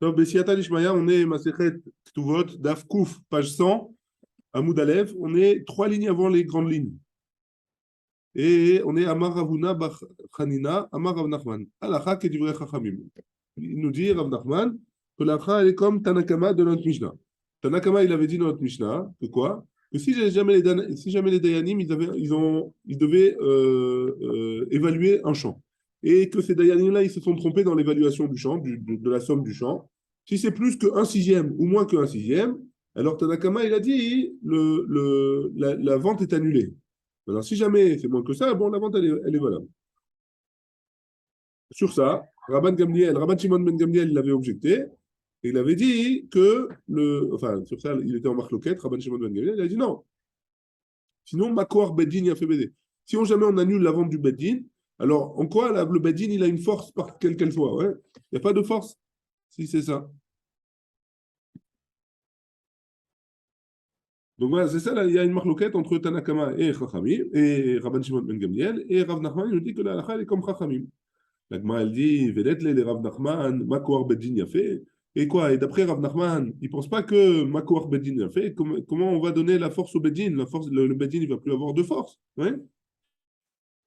Donc, Bessiata Lishmaya, on est Masechet Ktuvot, Daf Kouf, page 100, Amoud Alev. On est 3 lignes avant les grandes lignes. Et on est Amar Ravuna Bar Chanina, Amar Rav Nachman. Alacha Kedivre Chachamim. Il nous dit, Rav Nachman, que l'Alacha, elle est comme Tanakama de notre Mishnah. Tanakama, il avait dit dans notre Mishnah que quoi? Que si jamais les Dayanim, ils devaient évaluer un champ. Et que ces Dayanim-là, ils se sont trompés dans l'évaluation du champ, de la somme du champ. Si c'est plus qu'un sixième ou moins qu'un sixième, alors Tanakama, il a dit la vente est annulée. Alors, si jamais c'est moins que ça, bon, la vente, elle est valable. Sur ça, Rabban Shimon ben Gamliel, il avait objecté. Et il avait dit que enfin, sur ça, il était en marloquette, Rabban Shimon ben Gamliel, il a dit non. Sinon, Makor Beddin, il a fait BD. Si jamais on annule la vente du Beddin, alors en quoi le Beddin, il a une force, quelle qu'elle soit, ouais? Il n'y a pas de force, si c'est ça. Donc voilà, c'est ça, là, il y a une marloquette entre Tanakama et Chachamim, et Rabban Shimon ben Gamliel, et Rav Nachman, il nous dit que la halakha, elle est comme Chachamim. La Gemara, elle dit, Vedetle les Rav Nachman, Makor Beddin, il a fait. Et quoi? Et d'après Rav Nachman, il ne pense pas que Makor Beddin a fait. Comment on va donner la force au Beddin? Le Beddin, il ne va plus avoir de force. Ouais?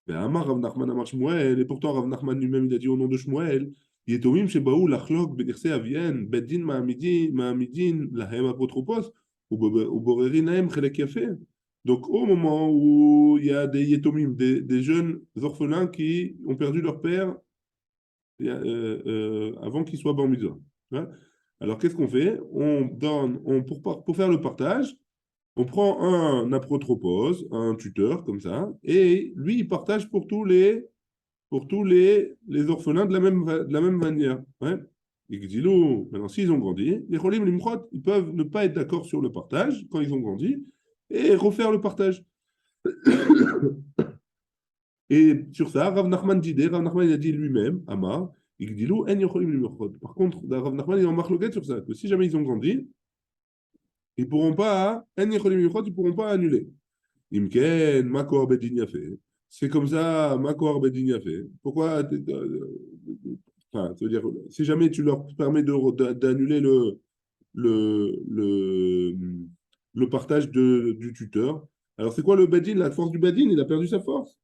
Ben, Amar Rav Nachman Amar Shmuel, et pourtant Rav Nachman lui-même, il a dit au nom de Shmuel, Yetomim Shebaou Lachlok Bedirse Avien, Beddin Ma'amidin, Lahem Apotropos, ou Boreri Naem Chelek Yafé. Donc, au moment où il y a des Yetomim, des jeunes orphelins qui ont perdu leur père avant qu'il soit bar mitzvah. Hein. Alors, qu'est-ce qu'on fait? Pour faire le partage, on prend un apotropos, un tuteur, comme ça, et lui, il partage pour tous les orphelins de la même manière. Ouais. Et Gdilou, maintenant, s'ils ont grandi, les Cholim Limchot, ils peuvent ne pas être d'accord sur le partage quand ils ont grandi et refaire le partage. Et sur ça, Rav Nachman il a dit lui-même, Amar, Igdilou, En Yocholim Limchot. Par contre, Rav Nachman, il en marque le sur ça, que si jamais ils ont grandi, ils ne pourront pas, En Yocholim Limchot, ils ne pourront pas annuler. Imken, Makor Bedin Yafé. C'est comme ça, Makor Bedin Yafé. Pourquoi enfin, ça veut dire, si jamais tu leur permets d'annuler le, le, le partage du tuteur, alors c'est quoi le Bedin? La force du Bedin, il a perdu sa force.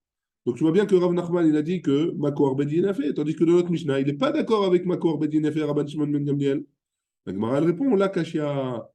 Donc tu vois bien que Rav Nachman, il a dit que Makor Bedin a fait, tandis que dans notre Mishnah, il n'est pas d'accord avec Makor Bedin a fait, Rabban Shimon ben Gamliel. La Gemara, elle répond, la Kashia,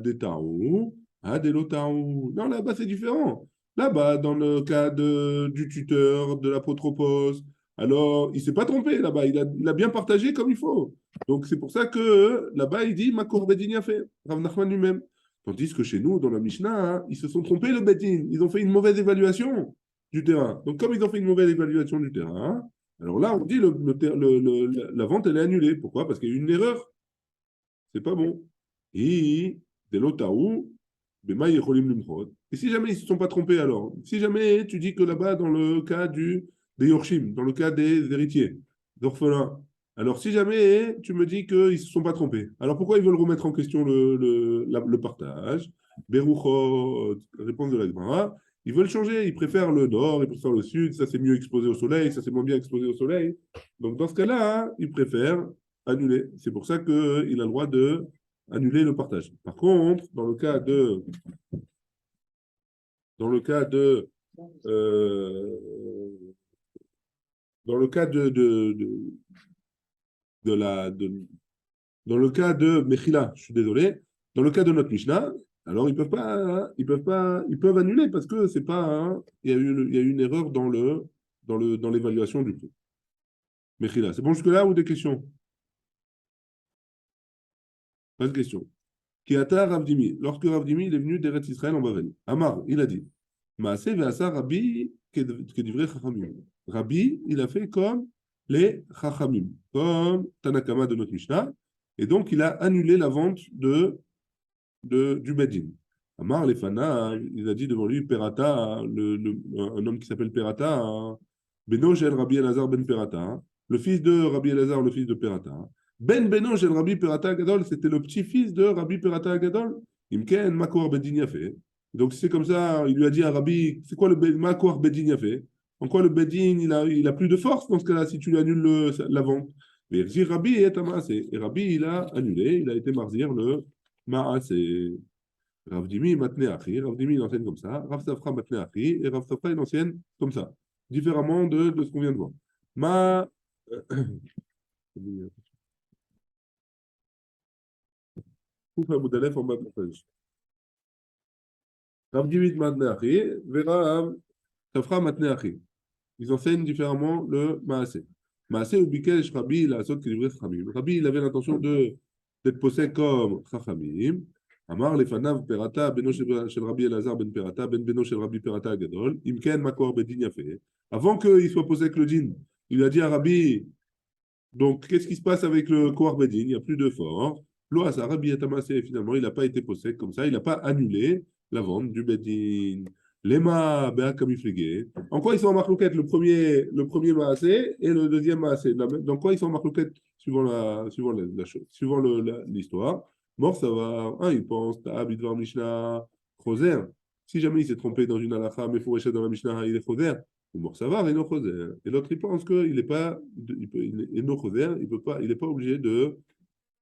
des taou, des lotaou. Non, là-bas, c'est différent. Là-bas, dans le cas du tuteur, de l'apotropos, alors, il ne s'est pas trompé là-bas, il a bien partagé comme il faut. Donc, c'est pour ça que là-bas, il dit Makor Bedin a fait, Rav Nachman lui-même. Tandis que chez nous, dans la Mishnah, hein, ils se sont trompés, le Bedin. Ils ont fait une mauvaise évaluation du terrain. Donc, comme ils ont fait une mauvaise évaluation du terrain, alors là, on dit la vente, elle est annulée. Pourquoi? Parce qu'il y a eu une erreur. C'est pas bon. Et de l'otaou, et si jamais ils ne se sont pas trompés alors, si jamais tu dis que là-bas, dans le cas des Yorshim, dans le cas des héritiers, d'orphelins, alors si jamais tu me dis qu'ils ne se sont pas trompés, alors pourquoi ils veulent remettre en question le partage? Beruchot, réponse de la Gemara, ils veulent changer, ils préfèrent le nord, ils préfèrent le sud, ça c'est mieux exposé au soleil, ça c'est moins bien exposé au soleil. Donc dans ce cas-là, ils préfèrent annuler. C'est pour ça qu'il a le droit de annuler le partage. Par contre, dans le cas de dans le cas de dans le cas de la dans le cas de Mechila, je suis désolé, dans le cas de notre Mishnah, alors ils peuvent annuler parce que c'est pas il y a eu une erreur dans l'évaluation du prix. Mechila, c'est bon jusque là ou des questions? Pas de questions. Kiata Ravdimi, lorsque Ravdimi il est venu d'Eretz Israël en Bavel, Amar, il a dit Maaseh ve'asa Rabbi kedivre Chachamim. Rabbi, il a fait comme les Chachamim, comme Tanakama de notre Mishnah, et donc il a annulé la vente du Bedin. Amar Lefana, il a dit devant lui Perata, un homme qui s'appelle Perata, Beno Shel Rabbi Elazar ben Perata, le fils de Rabbi Elazar, le fils de Perata. Ben Beno Shel Rabbi Perata Gadol, c'était le petit-fils de Rabbi Perata Gadol. Imken Makor Bedin Yafé. Donc c'est comme ça, il lui a dit à Rabbi, c'est quoi le Makor Bedin Yafé? En quoi le Bedin, il a plus de force dans ce cas-là si tu lui annules la vente? Verzi Rabbi est un maasé. Et Rabbi, il a annulé, il a été marzir le maasé. Rav Dimi matne achi, Rav Dimi il enseigne comme ça, Rav Safra matne achi, et Rav Safra il enseigne comme ça, différemment de ce qu'on vient de voir. Ma. Koufa Moudalef en bas de la page. Rav Dimi matne achi, Vera Safra matne achi. Ils enseignent différemment le Maasé. Maasé ou Bikesh Rabbi, il a sauté que livrait Chachamim. Rabbi, il avait l'intention d'être posé comme Chachamim. Amar lefanav perata beno shel Rabbi Elazar ben perata ben beno shel Rabbi perata gadol. Imken makor bedin yafé. Avant qu'il soit posé avec le din, il a dit à Rabbi, donc qu'est-ce qui se passe avec le Kohar bedin? Il n'y a plus de fort. Lo asa Rabbi est amassé. Finalement, il n'a pas été posé comme ça. Il n'a pas annulé la vente du bedin. Lema Béa Kamiflégué. En quoi ils sont en marloquette le premier Maasé et le deuxième Maasé? Dans quoi ils sont en marloquette suivant la chose, suivant l'histoire? Mort, ça va. Un, il pense, Ta'ab, Idvar, Mishnah, Choser. Si jamais il s'est trompé dans une halakha, mais faut dans la Mishnah, il est Choser. Ou mort, ça va, Reno Choser. Et l'autre, il pense qu'il n'est pas. Il est no Choser, il n'est pas obligé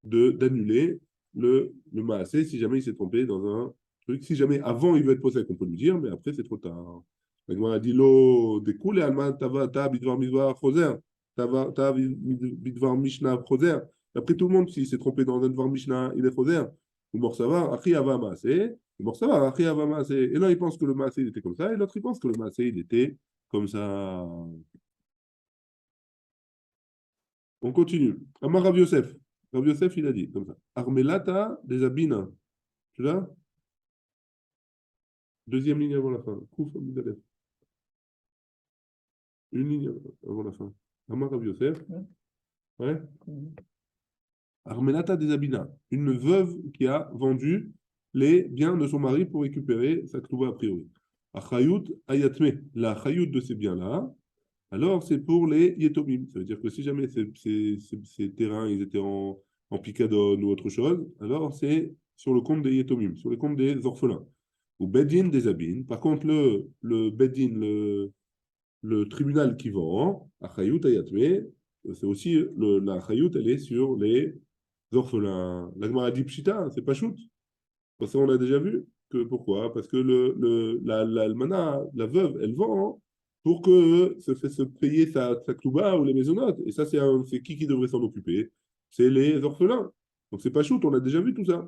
d'annuler le Maasé si jamais il s'est trompé dans un truc. Si jamais avant il veut être possède, on peut lui dire, mais après c'est trop tard. On a dit lo découle alma tava bidvar midvar choser, tava bidvar mishnah choser. Après tout le monde, s'il s'est trompé dans un dvar mishnah, il est choser. Ou mort ça va, achri ava maasé. Ou mort ça va, achri ava maasé. Et là il pense que le maasé il était comme ça, et l'autre il pense que le maasé il était comme ça. On continue. Amar Rav Yosef. Rav Yosef, il a dit comme ça. Armelata des Abina. Tu l'as? Deuxième ligne avant la fin. Kouf Amidalef. Une ligne avant la fin. Amar Rav Yosef. Ouais. Armelata des Abina. Une veuve qui a vendu les biens de son mari pour récupérer sa k'tuba a priori. Achayut ayatme. La chayut de ces biens-là. Alors, c'est pour les Yetomim. Ça veut dire que si jamais ces terrains ils étaient en picadone ou autre chose, alors c'est sur le compte des Yetomim, sur le compte des orphelins. Ou Bedin des Abin. Par contre, le Bedin, le tribunal qui vend, Achayut Ayatme, c'est aussi la Achayut, elle est sur les orphelins. La Gemara dit Pshita, c'est pas shoot. Parce qu'on a déjà vu. Pourquoi? Parce que l'almana, la veuve, elle vend pour que se fait se payer sa k'tuba ou les maisonnotes. Et ça, c'est qui devrait s'en occuper? C'est les orphelins. Donc c'est pas shoot, on a déjà vu tout ça.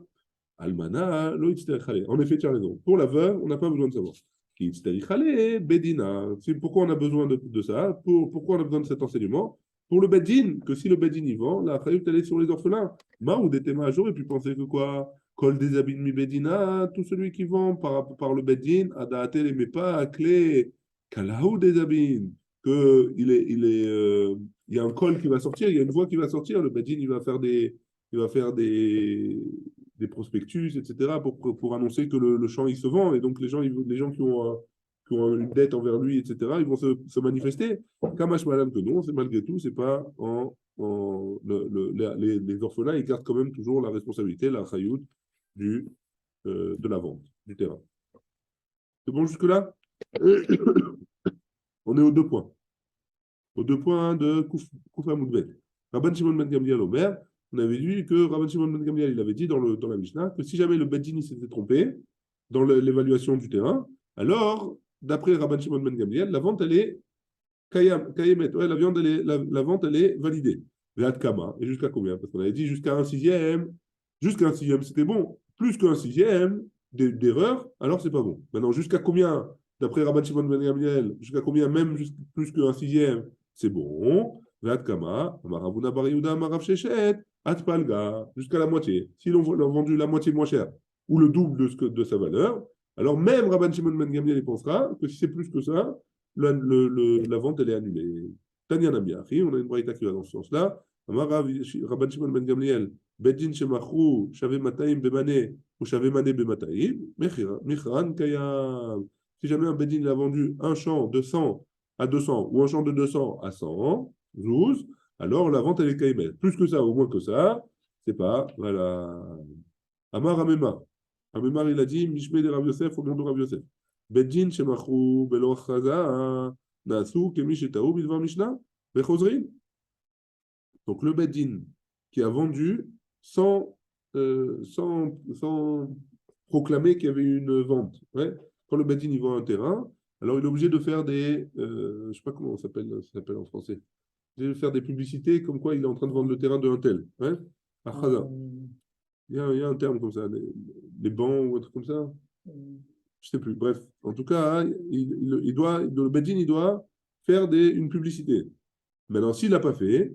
Almana, lo yitzterich ale. En effet, tu as raison. Pour la veuve, on n'a pas besoin de savoir. Ki yitzterich ale, bedina. Pourquoi on a besoin de ça? Pourquoi on a besoin de cet enseignement? Pour le bedin, que si le bedin y vend, la chayut, elle est sur les orphelins. Ma ou des témas, j'aurais pu penser que quoi? Kol des abin mi bedina, tout celui qui vend par le bedin, adaate les met pas à clé. Kalahu des abin. Il y a un col qui va sortir, il y a une voix qui va sortir, le bedin, il va faire des prospectus, etc., pour annoncer que le champ, il se vend. Et donc, les gens qui ont une dette envers lui, etc., ils vont se manifester. Kamash Malan que non, c'est malgré tout, c'est pas les orphelins, ils gardent quand même toujours la responsabilité, la chayout de la vente du terrain. C'est bon jusque-là? On est aux deux points. Aux deux points de Koufa Moudbet. Rabban Shimon Ben Gamliel Omer, on avait vu que Rabban Shimon Ben Gamliel, il avait dit dans la Mishnah que si jamais le Beddin s'était trompé dans l'évaluation du terrain, alors, d'après Rabban Shimon Ben Gamliel, la vente, elle est kayemet. Ouais, la vente, elle est validée. Ve'ad kama. Et jusqu'à combien? Parce qu'on avait dit jusqu'à un sixième. Jusqu'à un sixième, c'était bon. Plus qu'un sixième d'erreur, alors c'est pas bon. Maintenant, jusqu'à combien? D'après Rabban Shimon Ben Gamliel, jusqu'à combien? Même plus qu'un sixième, c'est bon. Ve'ad kama. Amaravuna bar Yehuda, amarav shechet. Atpalga. Jusqu'à la moitié. Si l'on vendu la moitié moins cher ou le double de sa valeur, alors même Rabban Shimon Ben Gamliel il pensera que si c'est plus que ça, la vente elle est annulée. Tanya Namiachi, on a une braïta qui va dans ce sens-là. Rabban Shimon Ben Gamliel, Bedin Shemachru, Shave Mataim Bemane, ou Shave Mane Bemataim, Michran Kayam. Si jamais un Bedin a vendu un champ de 100 à 200 ou un champ de 200 à 100, 12, alors la vente elle est Kaymet. Plus que ça, au moins que ça, c'est pas, voilà. Amar Amema. Amemar il a dit, Mishme de Rav Yosef au nom de Rav Yosef. Bedin Shemachru Belo Chaza Nasu Kemi Shetaou Bidvar Mishnah Bechozrin. Donc le Bedin qui a vendu sans proclamer qu'il y avait une vente. Ouais. Quand le Bedin il vend un terrain, alors il est obligé de faire je ne sais pas comment ça s'appelle en français. Il est obligé de faire des publicités comme quoi il est en train de vendre le terrain d'un tel. Ouais. À Khaza. Il y a un terme comme ça, les bancs ou un truc comme ça. Je ne sais plus. Bref, en tout cas, le Bedin il doit faire une publicité. Maintenant, s'il ne l'a pas fait,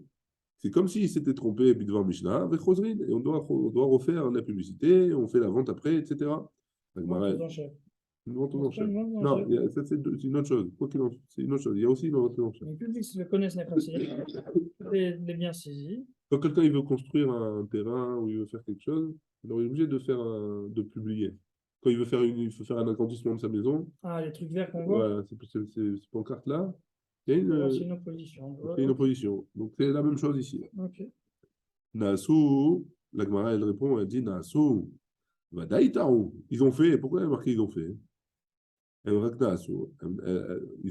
c'est comme s'il s'était trompé devant Mishnah avec Roselyne. Et on doit refaire la publicité, on fait la vente après, etc. Vente aux enchères. Une vente aux Non, c'est pas enchères. une vente aux Non, enchères. ça c'est une autre chose. C'est une autre chose. Il y a aussi une vente aux enchères. Le public le connaissent, n'est pas les biens saisis. Quand quelqu'un il veut construire un terrain ou il veut faire quelque chose, alors il est obligé de publier. Quand il veut faire un agrandissement de sa maison, Ah, les trucs verts qu'on voit. voilà, ces pancartes-là, il y a C'est une opposition. une opposition. Donc c'est la même chose ici. Ok. Naasu, la Gemara, elle répond, elle dit Naasu, Vadaïtaou. Ils ont fait, pourquoi il y a marqué ils ont fait? Ils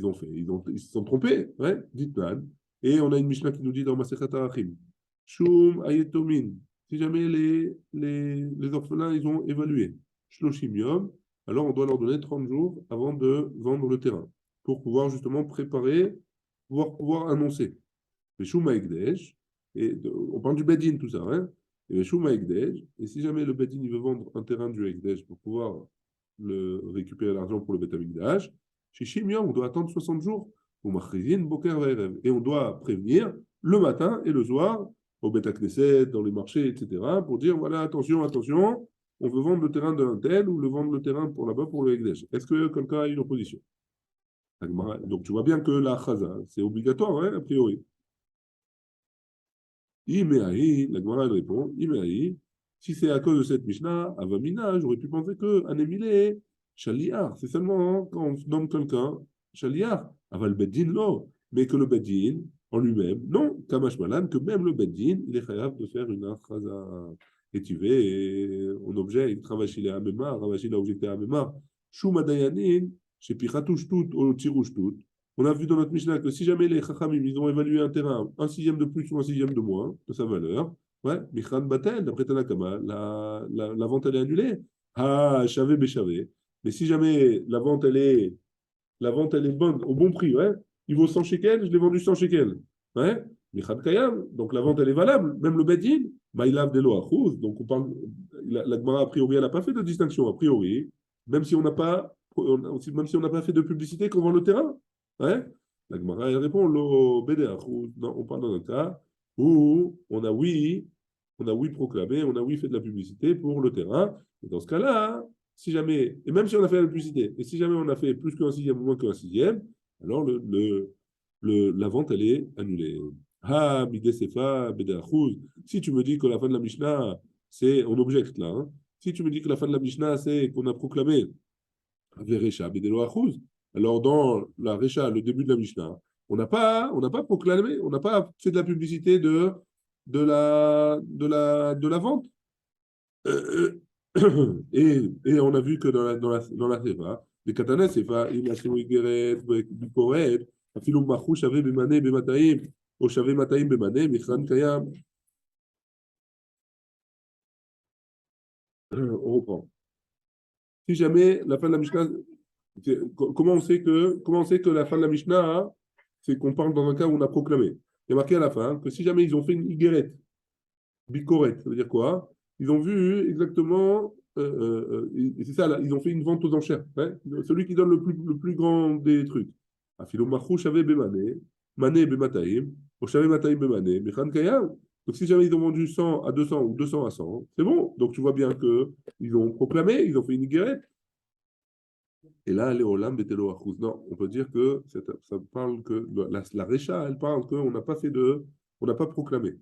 ont fait, ils se sont trompés, ouais, dites Nan. Et on a une Mishnah qui nous dit dans Masechat Arachim, Shum Ayetomin, si jamais les orphelins, ils ont évalué, Shloshim Yom, alors on doit leur donner 30 jours avant de vendre le terrain, pour pouvoir justement préparer, pouvoir annoncer. Le Shum Haekdesh, on parle du Bedin, tout ça, hein, et le Shum Haekdesh, et si jamais le Bedin il veut vendre un terrain du Haekdesh pour pouvoir récupérer l'argent pour le Beth Amikdash, chez Shimia, on doit attendre 60 jours au Machrizin, Boker Ve'erev. Et on doit prévenir le matin et le soir au Beth Knesset, dans les marchés, etc., pour dire voilà, attention, attention, on veut vendre le terrain d'un tel ou le vendre le terrain pour là-bas pour le Ekdesh. Est-ce que quelqu'un a une opposition? Donc tu vois bien que la Chaza, c'est obligatoire, hein, a priori. Imeahi, la Gemara elle répond, Imeahi, si c'est à cause de cette Mishnah, Avamina, j'aurais pu penser que Anémilé, Shaliar, c'est seulement quand on nomme quelqu'un, Shaliar, Aval Beddin, non, mais que le Beddin, en lui-même, non, Kamash Malan, que même le Beddin, il est capable de faire une achaza. Et tu veux, en objet, il travaille chez les Hamemar, Ravashi l'a objecté à Hamemar, Shumadayanin, chez Piratouch tout, au Tirouche tout. On a vu dans notre Mishnah que si jamais les Chachamim, ils ont évalué un terrain un sixième de plus ou un sixième de moins de sa valeur, ouais, Michan Batel, d'après Tanakama, la vente elle est annulée. Ah, Chavé Béchavé. Mais si jamais la vente elle est bonne, au bon prix, ouais, il vaut 100 shekels, je l'ai vendu 100 shekels. Ouais, Michan Kayam, donc la vente elle est valable, même le Bedin, Maïlav Delo Achouz, donc on parle, la Gemara a priori, elle n'a pas fait de distinction, a priori, même si on n'a pas, même si on n'a pas fait de publicité qu'on vend le terrain. Ouais? La Gemara, elle répond, non, on parle d'un cas où on a oui proclamé, on a oui fait de la publicité pour le terrain. Et dans ce cas-là, si jamais, et même si on a fait la publicité, et si jamais on a fait plus qu'un sixième ou moins qu'un sixième, alors la vente, elle est annulée. Ah, Midesefa, Bedeachouz. Si tu me dis que la fin de la Mishnah, on objecte là, hein. Si tu me dis que la fin de la Mishnah, c'est qu'on a proclamé Veresha, Bedelo Achouz, alors, dans la Recha, le début de la Mishnah, on n'a pas proclamé, on n'a pas fait de la publicité de la vente. Et on a vu que dans la Sefa, les katanas, Sefa, il a chez Igeret, Bikoret, Afilum Machou, Shave Bemane, Bemataim, ou Shave Mataim Bemane, Michran Kayam. On reprend. Si jamais la fin de la Mishnah, comment on sait que la fin de la Mishnah, hein, c'est qu'on parle dans un cas où on a proclamé. Il y a marqué à la fin que si jamais ils ont fait une Igeret, Bikoret, ça veut dire quoi? Ils ont vu exactement, c'est ça, là, ils ont fait une vente aux enchères. Ouais, celui qui donne le plus grand des trucs. Afilo Machou Shave Bemane, Mané Bemataim, ou Shave Mataim Bemane, Mechan Kayam. Donc si jamais ils ont vendu 100 à 200 ou 200 à 100, c'est bon. Donc tu vois bien qu'ils ont proclamé, ils ont fait une Igeret. Et là, les Olam Betelo Achouz. Non, on peut dire que ça parle que la Recha, elle parle qu'on n'a pas on n'a pas proclamé.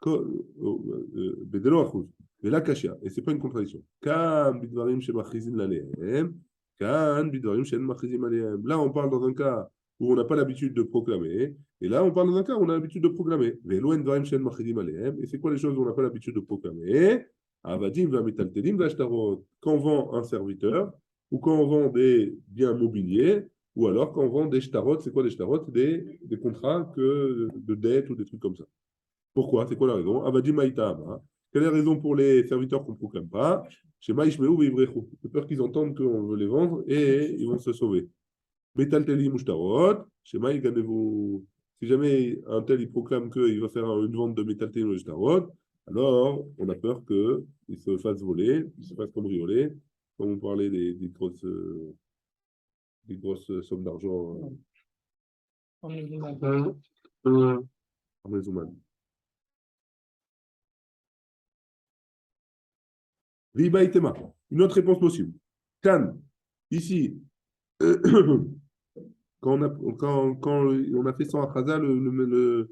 Betelo Achouz. Et là, Kashia. Et c'est pas une contradiction. Kan bidvarim shemachrizin lalehem. Kan bidvarim shen machrizim alehem. Là, on parle dans un cas où on n'a pas l'habitude de proclamer. Et là, on parle dans un cas où on a l'habitude de proclamer. Velo en dvarim shen machrizim alehem. Et c'est quoi les choses où on n'a pas l'habitude de proclamer? Avadim va metaltelim vashtarot. Quand on vend un serviteur ou quand on vend des biens mobiliers, ou alors quand on vend des shtarot, c'est quoi des shtarot? C'est des contrats de dette ou des trucs comme ça. Pourquoi? C'est quoi la raison? Avadi Maïtama. Quelle est la raison pour les serviteurs qu'on ne proclame pas? Chez Maïshmeou Vivrechu. J'ai peur qu'ils entendent qu'on veut les vendre et ils vont se sauver. Metalteli Mushtarot. Chez Maïganevu. Si jamais un tel il proclame qu'il va faire une vente de Metalteli Mushtarot, alors on a peur qu'il se fasse voler, qu'il se fasse cambrioler, comme on parlait des grosses sommes d'argent En musulman. en musulman. Viba Itema. Une autre réponse possible. Kan, ici, quand on a fait sans Achaza, le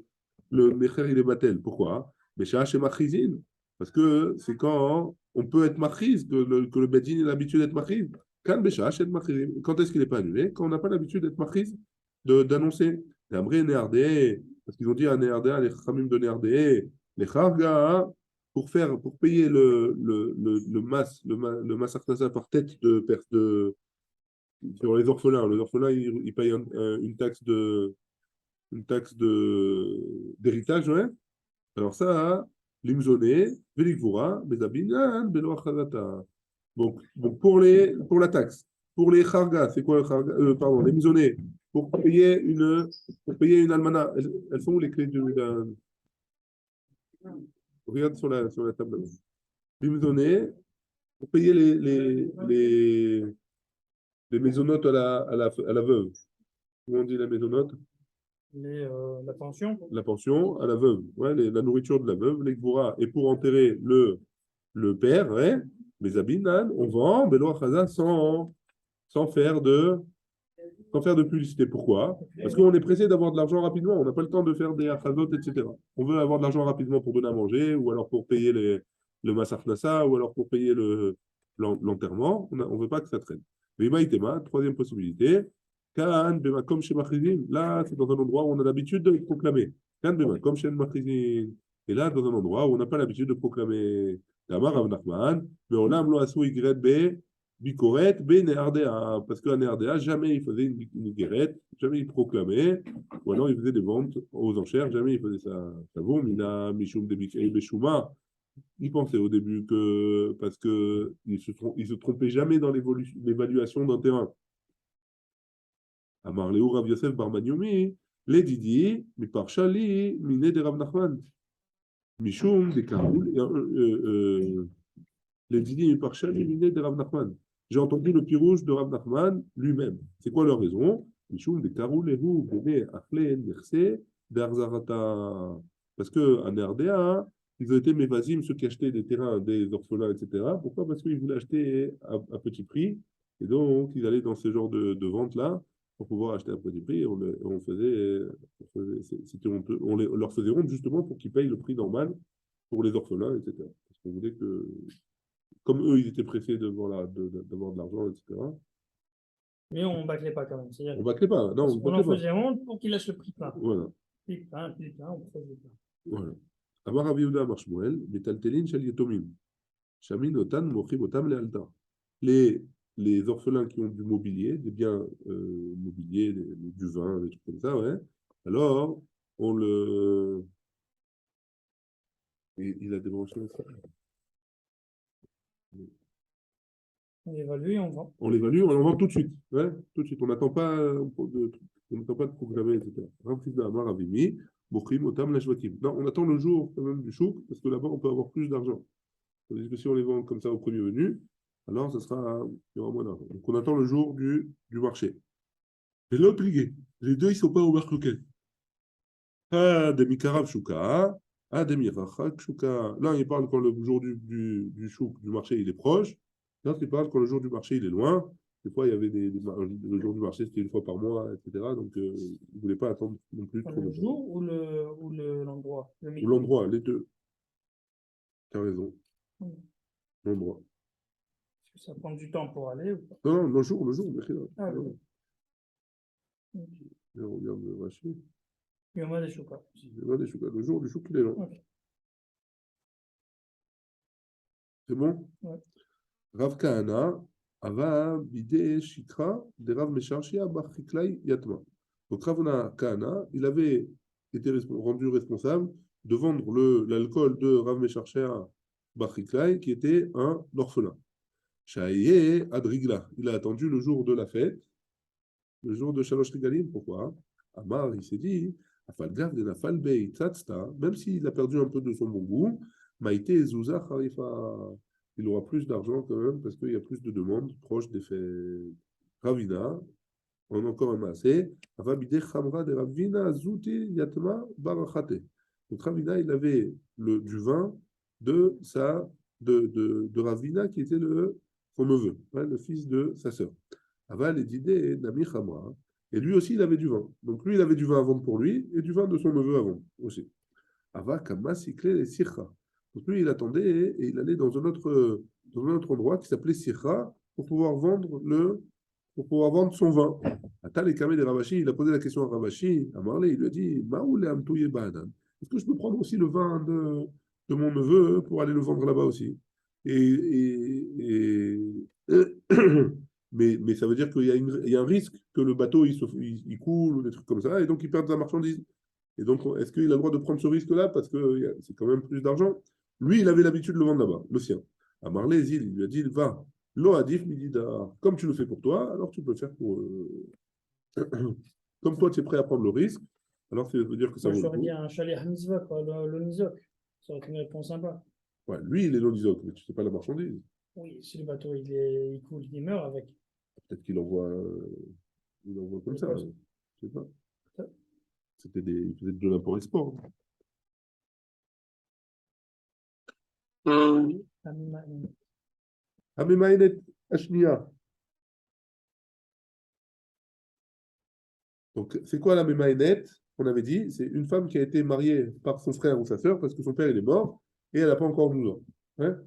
Mecher, il est battel. Pourquoi? Mais chez Machrizin. Parce que c'est quand on peut être Machiz, que le Bedin a l'habitude d'être Machiz. Kan Bécha, chez Machrizin. Quand est-ce qu'il n'est pas annulé? Quand on n'a pas l'habitude d'être Machiz, d'annoncer. Et après, Néardé, parce qu'ils ont dit à Néardé, les Khamim de Néardé, les Kharga, pour payer le mas Akhnasa par tête sur les orphelins. Les orphelins, ils payent une taxe d'héritage, ouais. Alors ça, l'imzoné, velikvura, bezabinan, belo achazata. Donc pour la taxe, pour les kharga, c'est quoi le kharga, pardon, l'imzoné, pour payer une almana, elles sont où les clés regarde sur la table. L'imzoné, pour payer les maisonnotes à la veuve. Comment on dit la maisonnote? La pension. La pension à la veuve, ouais, la nourriture de la veuve, les gvora. Et pour enterrer le père, ouais, les habits, on vend Belo Achaza sans faire de publicité. Pourquoi? Parce qu'on est pressé d'avoir de l'argent rapidement. On n'a pas le temps de faire des achazot, etc. On veut avoir de l'argent rapidement pour donner à manger, ou alors pour payer le massaf nassa, ou alors pour payer l'enterrement. On ne veut pas que ça traîne. Vima Itema, troisième possibilité. Kaan, Bema, comme chez Machrizin. Là, c'est dans un endroit où on a l'habitude de proclamer. Kaan, Bema, comme chez Machrizin. Et là, dans un endroit où on n'a pas l'habitude de proclamer. Tamar Rav Nachman, mais on a Asou Yigret B. Bikoret, B, Néardéa, parce qu'à Néardéa, jamais il faisait une guérette, jamais il proclamait, ou alors il faisait des ventes aux enchères, jamais il faisait ça. Savon, Mina, Mishum, Beshuma, il pensait au début que, parce qu'il se trompait jamais dans l'évaluation d'un terrain. Amar Léo Rav Yosef Barmaniomi, les Didi, mi par Chali, Miné de Rav Nachman, Mishum, des Karoul, les Didi, mi par Chali, Miné de Rav Nachman. J'ai entendu le pirouge de Rav Nachman lui-même. C'est quoi leur raison? Mishum, des Karoul, les Hou, Bene, Achle, Nerse, Darzarata. Parce qu'en RDA, ils ont été mévasim, ceux qui achetaient des terrains des orphelins, etc. Pourquoi? Parce qu'ils voulaient acheter à petit prix. Et donc, ils allaient dans ce genre de vente-là pour pouvoir acheter à petit prix. On leur faisait honte justement pour qu'ils payent le prix normal pour les orphelins, etc. Parce qu'on voulait que, comme eux, ils étaient pressés d'avoir de l'argent, etc. Mais on ne bâclait pas quand même. On ne bâclait pas. Non, on ne on en bâclait pas. faisait honte pour qu'il lâche le prix plein. Voilà. Prix plein, on faisait plein. Voilà. Amar Rav Yehuda Amar Shmuel, Metaltelin Shel Yetomim. Shamin Otan Mochim Otam Lealta. Les orphelins qui ont du mobilier, des biens mobiliers, du vin, des trucs comme ça, ouais. Alors, il a débranché ça. On évalue et on vend. On l'évalue, on en vend tout de suite. Ouais, tout de suite. On n'attend pas de programmer, etc. Ramfizda Amar Avimi, Mochim Otam Lashvakim. Non, on attend le jour quand même du chouk, parce que là-bas, on peut avoir plus d'argent. Tandis que si on les vend comme ça au premier venu, alors il y aura moins d'argent. Donc on attend le jour du marché. Et l'autre ligué, les deux, ils ne sont pas au marloquet. Ah, des mikarav chouka, ah, des mirachak chouka. Là, il parle quand le jour du chouk, du marché, il est proche. Là, il parle quand le jour du marché, il est loin. Des fois, il y avait le jour du marché, c'était une fois par mois, etc. Donc, ils ne voulaient pas attendre non plus trop Le longtemps. jour ou l'endroit? Ou l'endroit, les deux. Tu as raison. L'endroit. Est-ce que ça prend du temps pour aller ou pas? Non, le jour, Ah, oui. On regarde le marché. Il y en a des choukas. Le jour du chouk, il est long. Okay. C'est bon? Ouais. Rav Kahana, Ava bide shikra de Rav Mesharshia bar Chiklai Yatma. Donc Ravuna Kahana, il avait été rendu responsable de vendre l'alcool de Rav Mesharshia bar Chiklai, qui était un orphelin. Shaye Adrigla, il a attendu le jour de la fête, le jour de Shalosh Regalim. Pourquoi? Amar, il s'est dit, Afalgav de Nafal Bei Tzatsta, même s'il a perdu un peu de son bon goût, Maïté Zouza Kharifa, il aura plus d'argent quand même parce qu'il y a plus de demandes proches des faits. Ravina, on a encore un massé, Avabide Khamra de Ravina Zouti Yatma Barachate. Donc Ravina, il avait du vin de Ravina qui était son neveu, hein, le fils de sa sœur. Aval et d'idée Nami Khamra. Et lui aussi, il avait du vin. Donc lui, il avait du vin à vendre pour lui et du vin de son neveu à vendre aussi. Ava Kama Sikle et Sircha. Donc lui, il attendait et il allait dans un autre endroit qui s'appelait Sircha pour pouvoir vendre son vin. Atal et Kamé de Ravashi, il a posé la question à Ravashi, à Marley, il lui a dit Maoule Amtouye Banan. Est-ce que je peux prendre aussi le vin de mon neveu pour aller le vendre là-bas aussi? Mais ça veut dire qu'il y a un risque que le bateau il coule ou des trucs comme ça, et donc il perd de la marchandise. Et donc, est-ce qu'il a le droit de prendre ce risque-là parce que c'est quand même plus d'argent? Lui, il avait l'habitude de le vendre là-bas, le sien. À Marley, il lui a dit va, lo adif midida, comme tu le fais pour toi, alors tu peux le faire pour. Comme toi, tu es prêt à prendre le risque, alors ça veut dire que ça Moi, vaut je le t'aurais dit coup. un chalet Hamizvah, quoi, le Nizok. Ça aurait été une réponse sympa. Ouais, lui, il est non isoc, mais tu sais pas la marchandise. Oui, si le bateau il coule, il meurt avec. Peut-être il envoie comme C'est ça. quoi ça? Je sais pas. Il faisait de l'import-export. Amemaenet Ashnia. Donc, c'est quoi la Memaenet? On avait dit, c'est une femme qui a été mariée par son frère ou sa sœur parce que son père il est mort et elle n'a pas encore 12 ans. Hein.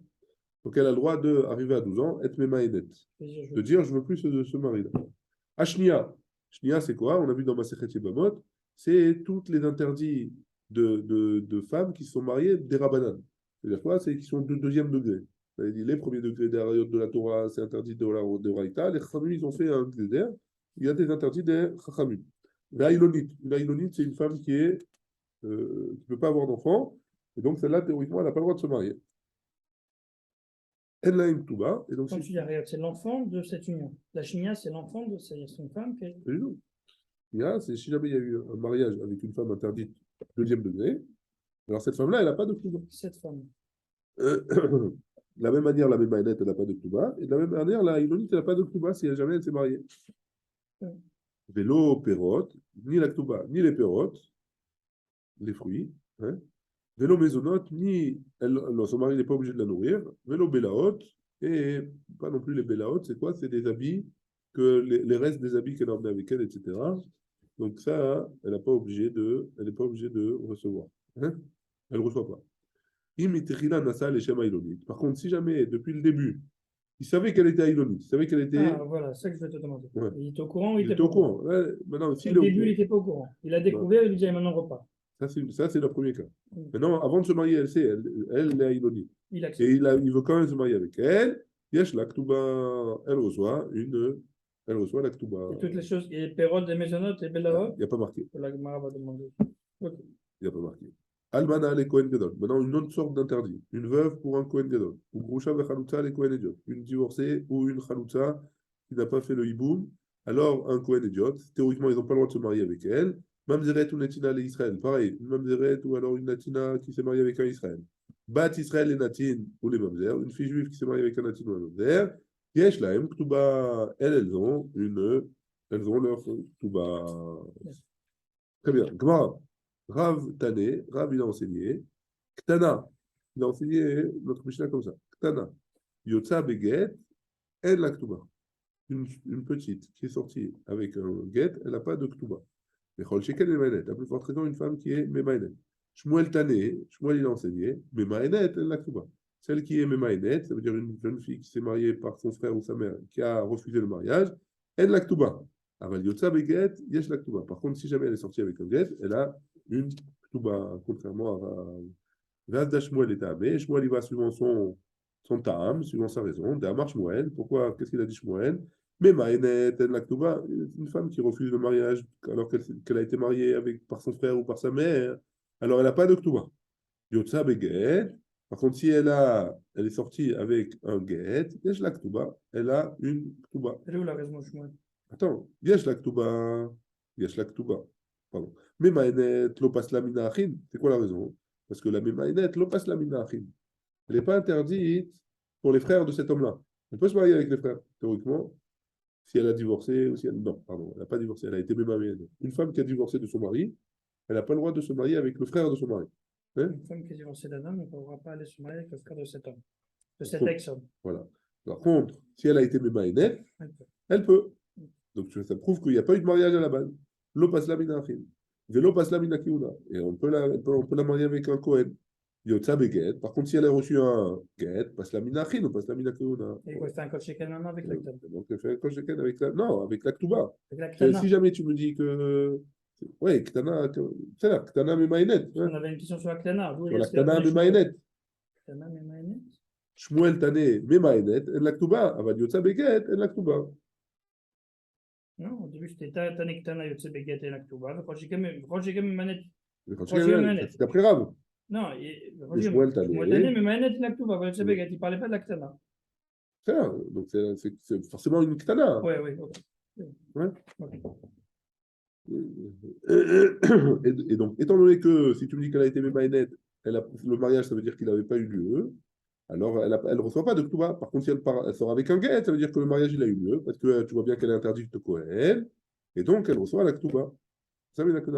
Donc, elle a le droit d'arriver à 12 ans, être Memaenet. De dire, je ne veux plus ce mari-là. Ashnia. Ashnia, c'est quoi? On a vu dans Masechet Yebamot, c'est tous les interdits de femmes qui sont mariées des Rabbanan. C'est-à-dire quoi? C'est qui sont de deuxième degré. On avait dit, les premiers degrés de la Torah, c'est interdit de Raïta. Les Chachamim, ils ont fait un degré. Il y a des interdits des Chachamim. La Ilonite, c'est une femme qui ne peut pas avoir d'enfant. Et donc, celle-là, théoriquement, elle n'a pas le droit de se marier. Elle a une touba. Et donc, quand tu dis regarde, c'est l'enfant de cette union. La chimia, c'est l'enfant de son femme. C'est si jamais il y a eu un mariage avec une femme interdite deuxième degré, alors cette femme-là, elle n'a pas de touba. Cette femme. De la même manière, la même elle n'a pas de touba. Et de la même manière, la Ilonite, elle n'a pas de touba si jamais elle s'est mariée. Vélo, perot, ni la touba, ni les perotes, les fruits. Hein. Vélo maisonnote, son mari n'est pas obligé de la nourrir. Vélo bélaot, et pas non plus les bélaot, c'est quoi? C'est des habits, les restes des habits qu'elle a emmenés avec elle, etc. Donc ça, elle n'est pas obligée de recevoir. Hein. Elle ne reçoit pas. Par contre, si jamais, depuis le début, il savait qu'elle était aïlonite, il savait qu'elle était. Ah, voilà, c'est ça que je vais te demander. Ouais. Il était au courant ou il était était pas au courant? Ouais, maintenant, au début, il n'était pas au courant. Il a découvert, il lui dit maintenant repart. Ça, c'est le premier cas. Maintenant, avant de se marier, elle est aïlonite. Et il veut quand même se marier avec elle. Yesh la Ktuba, elle reçoit la Ktuba. Et toutes les choses, et Pérod, et Maisonot, et Bella. Il n'y a pas marqué. La Gemara va demander. Okay. Il n'y a pas marqué. Almana les Kohen Gadol. Maintenant, une autre sorte d'interdit. Une veuve pour un Kohen Gadol. Ou Grusha Vechalutza les Kohen Idiot. Une divorcée ou une Chalutza qui n'a pas fait le hiboum. Alors, un Kohen Idiot. Théoriquement, ils n'ont pas le droit de se marier avec elle. Mamzeret ou Natina les Israël. Pareil. Une Mamzeret ou alors une Natina qui s'est mariée avec un Israël. Bat Israël et Natin ou les Mamzer. Une fille juive qui s'est mariée avec un Natin ou un Mamzer. Yesh Laem Ktuba. Elles ont leur Ktuba. Très bien. Gemara. Rav Tane, Rav il a enseigné, Ktana, il a enseigné notre Mishnah comme ça, Ktana, Yotza Beget, El la Ktuba. Une petite qui est sortie avec un get, elle n'a pas de Ktuba. Mais Chol Shekel Memaenet, la plus forte raison, une femme qui est Memaenet. Shmuel Tane, Shmuel il a enseigné, Memaenet, El la Ktuba. Celle qui est Memaenet, ça veut dire une jeune fille qui s'est mariée par son frère ou sa mère, qui a refusé le mariage, El la Ktuba. Aval Yotza Beget, Yesh la Ktuba. Par contre, si jamais elle est sortie avec un get, elle a une Ktuba, contrairement à Vazda Shmuel est Amé. Shmuel, il va suivant son ta'am, suivant sa raison. D'Amar Shmuel, pourquoi, qu'est-ce qu'il a dit Shmuel? Mais Maïnet, la Ktuba, une femme qui refuse le mariage alors qu'elle a été mariée par son frère ou par sa mère, alors elle n'a pas de Ktuba. Yotza Beget. Par contre, si elle est sortie avec un get, Yesh la Ktuba, elle a une Ktuba. Elle est où la raison, Shmuel? Attends, Yesh la Ktuba, Yesh la Ktuba. Pardon. Mais Maïnet, Lopas la mina achin. C'est quoi la raison? Parce que la Maïnet, Lopas la mina achin. Elle n'est pas interdite pour les frères de cet homme-là. Elle peut se marier avec les frères, théoriquement, si elle a divorcé ou si elle... Non, pardon, elle n'a pas divorcé, elle a été mariée. Une femme qui a divorcé de son mari, elle n'a pas le droit de se marier avec le frère de son mari. Hein? Une femme qui est divorcée d'un homme ne pourra pas aller se marier avec le frère de cet homme, de cet ex-homme. Voilà. Par contre, si elle a été mémaïnette, elle peut. Donc ça prouve qu'il n'y a pas eu de mariage à la base. L'opas la mina achim. Velopas la mina kiuna. Et on peut la marier avec un Cohen. Yotza beget. Par contre, si elle a reçu un get, passe la mina achim ou passe la mina kiuna. Et quoi, c'est un coach shekel maintenant avec l'acte? Donc, elle fait un coach shekel avec la... Non, avec la ktuba. Avec la Si jamais tu me dis que... Oui, Ktana, c'est là, Ktana mémaïnette. On avait une question sur la Ktana. Sur la Ktana mémaïnette. Ktana mémaïnette. Shmuel Tané mémaïnette, en la ktuba. Avad Yotza beget, en la ktuba. Non, au début c'était Tana Ktana Yotze Beget et la Ktuba. Quand j'ai quand même manette. C'est après Rav. Non, Shmuel Tané. Shmuel Tané, mais manette la Ktuba. Yotze Beget, il ne parlait pas de la Ktana. C'est ça, donc c'est forcément une Ktana. Oui, oui, ok. Ouais. Okay. Et donc, étant donné que si tu me dis qu'elle a été mémaïnette, le mariage, ça veut dire qu'il n'avait pas eu lieu, alors elle ne reçoit pas de Ktuba. Par contre, si elle sort avec un guet, ça veut dire que le mariage il a eu lieu, parce que tu vois bien qu'elle est interdite de Kohen, et donc elle reçoit la Ktuba. Ça veut dire que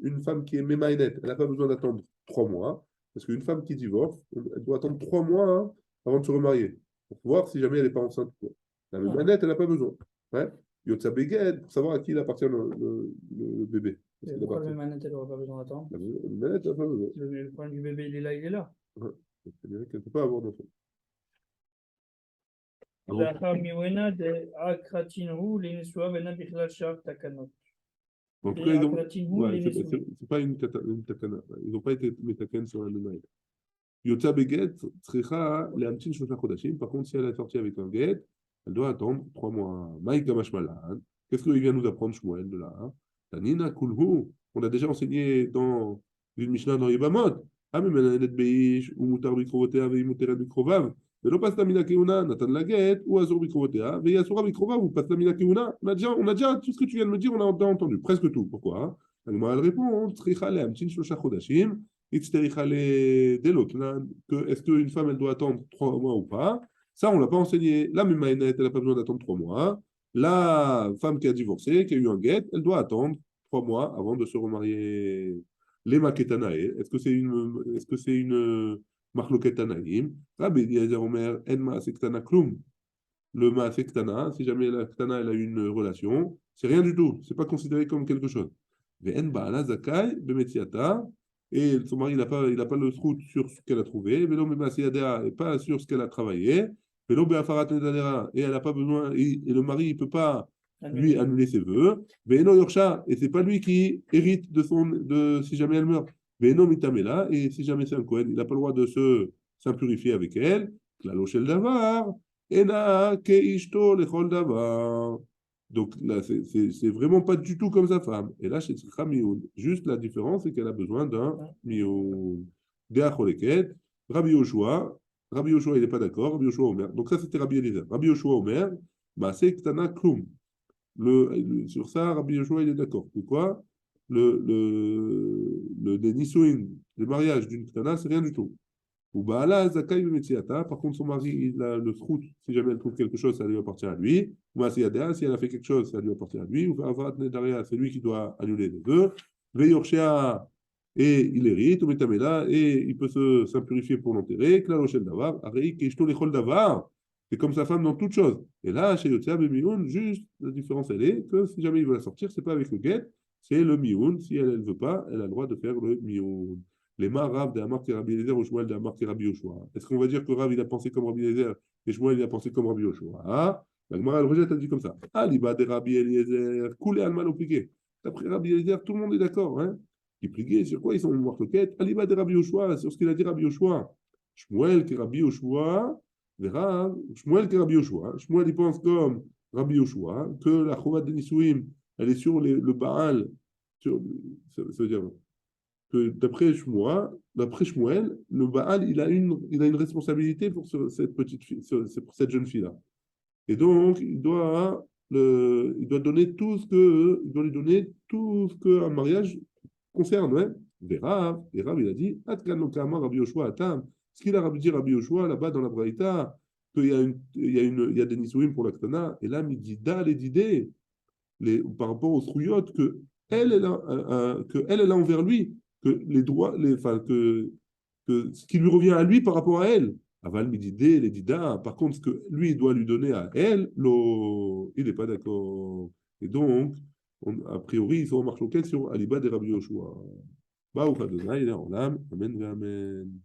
une femme qui est mémaïnette, elle n'a pas besoin d'attendre 3 mois, parce qu'une femme qui divorce, elle doit attendre 3 mois hein, avant de se remarier, pour voir si jamais elle n'est pas enceinte. La mémaïnette, elle n'a pas besoin. Ouais. Yotza Beged, pour savoir à qui il appartient le bébé. Pourquoi le manette, elle n'aura pas besoin d'attendre? La manette, elle n'a pas besoin. Le problème du bébé, il est là, il est là. Ouais. C'est-à-dire qu'elle ne peut pas avoir d'enfant. לאחר מיוענה דאקרתינהו לנישואיו ואינה בכלל שאר תקנות. En tout cas, c'est pas une takana. Ils n'ont pas été métaken sur la mémaïne. Yotza Beget, Tzricha, Leamtin Shosha Chodashim. Par contre, si elle est sortie avec un get, elle doit attendre 3 mois. Maïk Gamash Malan. Qu'est-ce qu'il vient nous apprendre, Shmuel, de là? Tanina Kulhu. On a déjà enseigné dans une Mishnah dans Yebamot. Ah, mais Menanet Beish, ou Mutar Bikrovotea, ve Muteret Bikrovav. ולא פסת מן הכהונה, נתן לה גט, הוא אסור בקרובותיה, והיא אסורה בקרובה, הוא פסת מן הכהונה. On a déjà tout ce que tu viens de me dire, on a entendu, presque tout. Pourquoi? Elle répond, צריכה להמתין 3 חודשים, הצטריכה לדלות, est-ce qu'une femme, elle doit attendre 3 mois ou pas? Ça, on ne l'a pas enseigné. La mémaïnette, elle n'a pas besoin d'attendre 3 mois. La femme qui a divorcé, qui a eu un guet, elle doit attendre 3 mois avant de se remarier. Les maketanae, est-ce que c'est une Marloket Tanaïm, Rabbi Eliezer Omer, En Maaseh Ktana Klum. Le Maaseh Ktana, si jamais la Ktana elle a une relation, c'est rien du tout, c'est pas considéré comme quelque chose. Ve'en Ba'ala Zakai, Bemetziata, et son mari il n'a pas le trou sur ce qu'elle a trouvé, Velo Be'Maaseh et pas sur ce qu'elle a travaillé, Velo Be'afarat Nedadera, et elle n'a pas besoin, et le mari il peut pas lui annuler ses vœux, Ve'eno Yorsha, et c'est pas lui qui hérite de si jamais elle meurt. Et si jamais c'est un Kohen, il n'a pas le droit de s'impurifier avec elle. Donc là, c'est vraiment pas du tout comme sa femme. Et là, c'est Mioun. Juste la différence, c'est qu'elle a besoin d'un Mioun. Rabbi Yoshua, il n'est pas d'accord. Rabbi Yoshua Omer. Donc ça, c'était Rabbi Eliezer. Rabbi Yoshua Omer, Maaseh Ktana Klum. Sur ça, Rabbi Yoshua, il est d'accord. Pourquoi? Le Nisouin, le mariage d'une Ktana, c'est rien du tout. Ou Baala Zakai Bemetziata, par contre, son mari, il a le srout, si jamais elle trouve quelque chose, ça lui appartient à lui. Ou Masiyadea, si elle a fait quelque chose, ça lui appartient à lui. Ou Avarat Nedaria, c'est lui qui doit annuler les vœux. Veyorshea, et il hérite, ou Metamela, et il peut s'impurifier pour l'enterrer. Klaloshel Davar, Arei Keshto Lechol Davar. C'est comme sa femme dans toute chose. Et là, chez Yotzea Bemioun, juste la différence, elle est que si jamais il veut la sortir, c'est pas avec le guet, c'est le mioun. Si elle ne veut pas, elle a le droit de faire le mioun. Les Rav de Amar Rabbi Eliezer ou Shmuel de Amar Rabbi Yoshua. Est-ce qu'on va dire que Rav il a pensé comme Rabbi Eliezer et Shmuel il a pensé comme Rabbi Yoshua? Ah, la Gemara elle rejette, elle dit comme ça. Ah, liba de Rabbi Eliezer, coulé alman au pliqué. D'après Rabbi Eliezer, tout le monde est d'accord. Hein? Qui pliqué, sur quoi ils sont morts le quête? Ah, liba de Rabbi Yoshua, sur ce qu'il a dit Rabbi Yoshua. Shmuel qui Rabbi Yoshua, verra, Shmuel qui Rabbi Yoshua. Shmuel, il pense comme Rabbi Yoshua, que la Chovat de Nisuim, elle est sur le Baal, ça veut dire que d'après Shmuel, le Baal, il a une responsabilité pour cette petite fille, pour cette jeune fille-là. Et donc, il doit il doit lui donner tout ce qu'un mariage concerne, ouais. Et Rav, il a dit, Atkan Lokama Rabbi Yoshua Atam. Ce qu'il a dit Rabbi Yoshua là-bas dans la Braïta, il y a des Nisouim pour la Ktana, et là, Midida, les Didé, par rapport aux Srouyot, elle a envers lui, que les droits, enfin, que ce qui lui revient à lui par rapport à elle. Aval Mididé, les Dida, par contre, ce que lui il doit lui donner à elle, il n'est pas d'accord. Et donc, a priori, ils sont en marche sur Aliba de Rabbi Yoshua. Baruch Adonai, Amen, Amen.